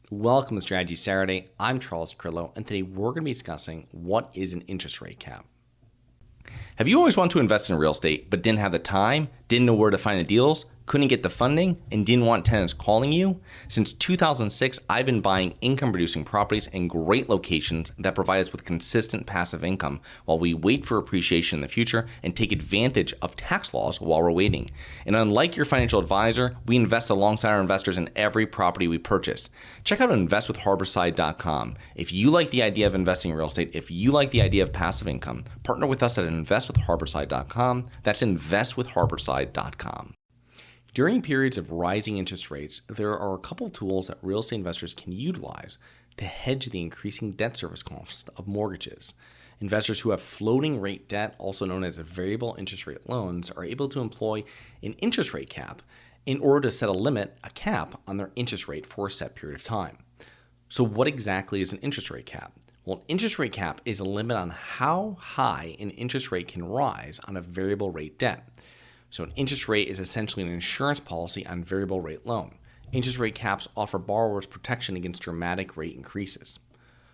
Welcome to Strategy Saturday. I'm Charles Carillo, and today we're going to be discussing what is an interest rate cap. Have you always wanted to invest in real estate but didn't have the time, didn't know where to find the deals, couldn't get the funding, and didn't want tenants calling you? Since 2006, I've been buying income-producing properties in great locations that provide us with consistent passive income while we wait for appreciation in the future and take advantage of tax laws while we're waiting. And unlike your financial advisor, we invest alongside our investors in every property we purchase. Check out investwithharborside.com. If you like the idea of investing in real estate, if you like the idea of passive income, partner with us at investwithharborside.com. That's investwithharborside.com. During periods of rising interest rates, there are a couple tools that real estate investors can utilize to hedge the increasing debt service cost of mortgages. Investors who have floating rate debt, also known as variable interest rate loans, are able to employ an interest rate cap in order to set a cap on their interest rate for a set period of time. So what exactly is an interest rate cap? Well, an interest rate cap is a limit on how high an interest rate can rise on a variable rate debt. So an interest rate is essentially an insurance policy on variable rate loan. Interest rate caps offer borrowers protection against dramatic rate increases.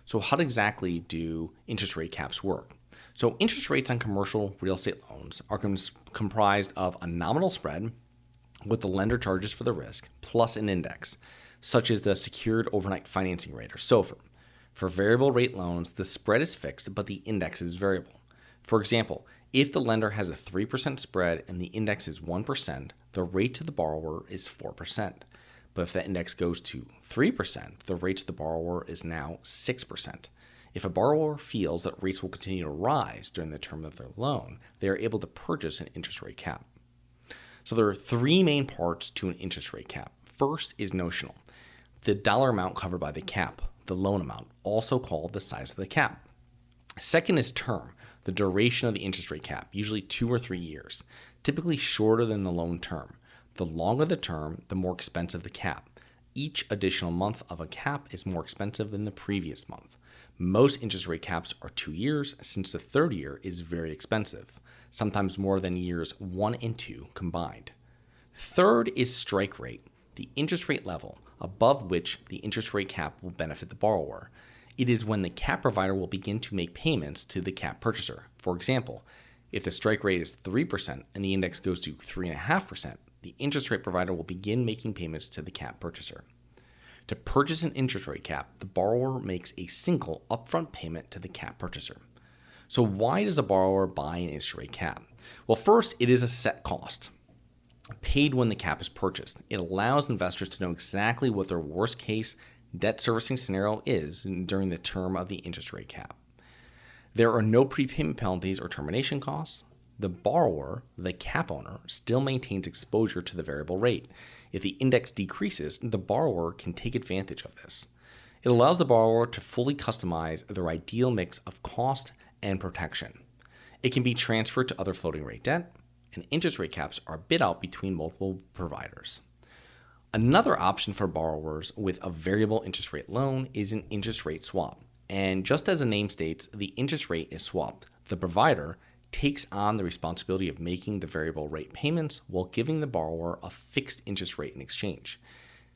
So how exactly do interest rate caps work? So interest rates on commercial real estate loans are comprised of a nominal spread, what the lender charges for the risk, plus an index, such as the Secured Overnight Financing Rate, or SOFR. For variable rate loans, the spread is fixed, but the index is variable. For example, if the lender has a 3% spread and the index is 1%, the rate to the borrower is 4%. But if the index goes to 3%, the rate to the borrower is now 6%. If a borrower feels that rates will continue to rise during the term of their loan, they are able to purchase an interest rate cap. So there are three main parts to an interest rate cap. First is notional, the dollar amount covered by the cap, the loan amount, also called the size of the cap. Second is term, the duration of the interest rate cap, usually 2 or 3 years, typically shorter than the loan term. The longer the term, the more expensive the cap. Each additional month of a cap is more expensive than the previous month. Most interest rate caps are 2 years, since the third year is very expensive, sometimes more than years 1 and 2 combined. Third is strike rate, the interest rate level above which the interest rate cap will benefit the borrower. It is when the cap provider will begin to make payments to the cap purchaser. For example, if the strike rate is 3% and the index goes to 3.5%, the interest rate provider will begin making payments to the cap purchaser. To purchase an interest rate cap, the borrower makes a single upfront payment to the cap purchaser. So why does a borrower buy an interest rate cap? Well, first, it is a set cost, paid when the cap is purchased. It allows investors to know exactly what their worst case debt servicing scenario is during the term of the interest rate cap. There are no prepayment penalties or termination costs. The borrower, the cap owner, still maintains exposure to the variable rate. If the index decreases, the borrower can take advantage of this. It allows the borrower to fully customize their ideal mix of cost and protection. It can be transferred to other floating rate debt, and interest rate caps are bid out between multiple providers. Another option for borrowers with a variable interest rate loan is an interest rate swap. And just as the name states, the interest rate is swapped. The provider takes on the responsibility of making the variable rate payments while giving the borrower a fixed interest rate in exchange.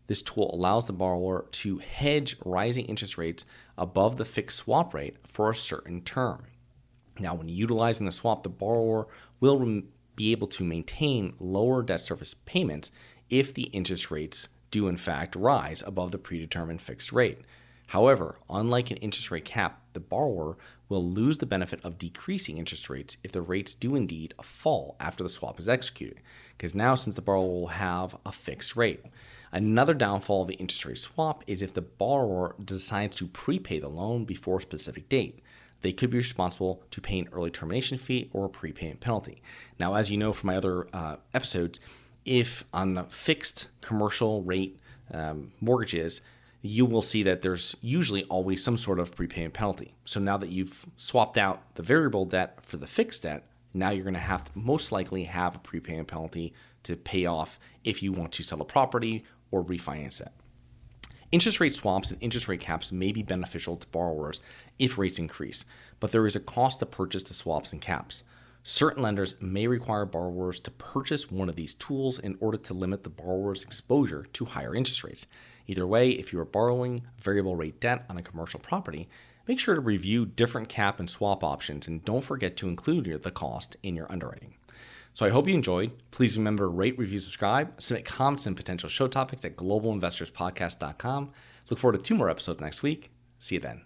This tool allows the borrower to hedge rising interest rates above the fixed swap rate for a certain term. Now, when utilizing the swap, the borrower will be able to maintain lower debt service payments if the interest rates do in fact rise above the predetermined fixed rate. However, unlike an interest rate cap, the borrower will lose the benefit of decreasing interest rates if the rates do indeed fall after the swap is executed, because now since the borrower will have a fixed rate. Another downfall of the interest rate swap is if the borrower decides to prepay the loan before a specific date. They could be responsible to pay an early termination fee or a prepayment penalty. Now, as you know from my other episodes, if on fixed commercial rate mortgages, you will see that there's usually always some sort of prepayment penalty. So now that you've swapped out the variable debt for the fixed debt, now you're going to have to most likely have a prepayment penalty to pay off if you want to sell a property or refinance it. Interest rate swaps and interest rate caps may be beneficial to borrowers if rates increase, but there is a cost to purchase the swaps and caps. Certain lenders may require borrowers to purchase one of these tools in order to limit the borrower's exposure to higher interest rates. Either way, if you are borrowing variable rate debt on a commercial property, make sure to review different cap and swap options and don't forget to include the cost in your underwriting. So I hope you enjoyed. Please remember to rate, review, subscribe, submit comments and potential show topics at globalinvestorspodcast.com. Look forward to 2 more episodes next week. See you then.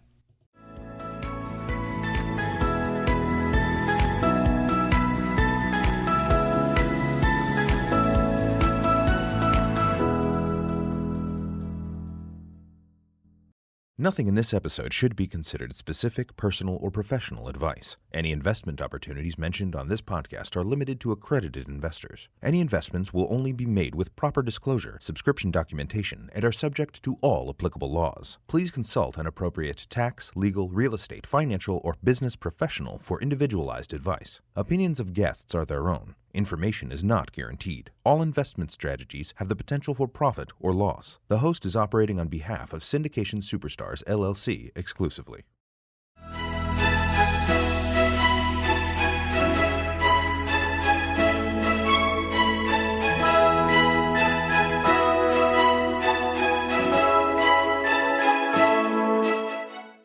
Nothing in this episode should be considered specific, personal, or professional advice. Any investment opportunities mentioned on this podcast are limited to accredited investors. Any investments will only be made with proper disclosure, subscription documentation, and are subject to all applicable laws. Please consult an appropriate tax, legal, real estate, financial, or business professional for individualized advice. Opinions of guests are their own. Information is not guaranteed. All investment strategies have the potential for profit or loss. The host is operating on behalf of Syndication Superstars, LLC exclusively.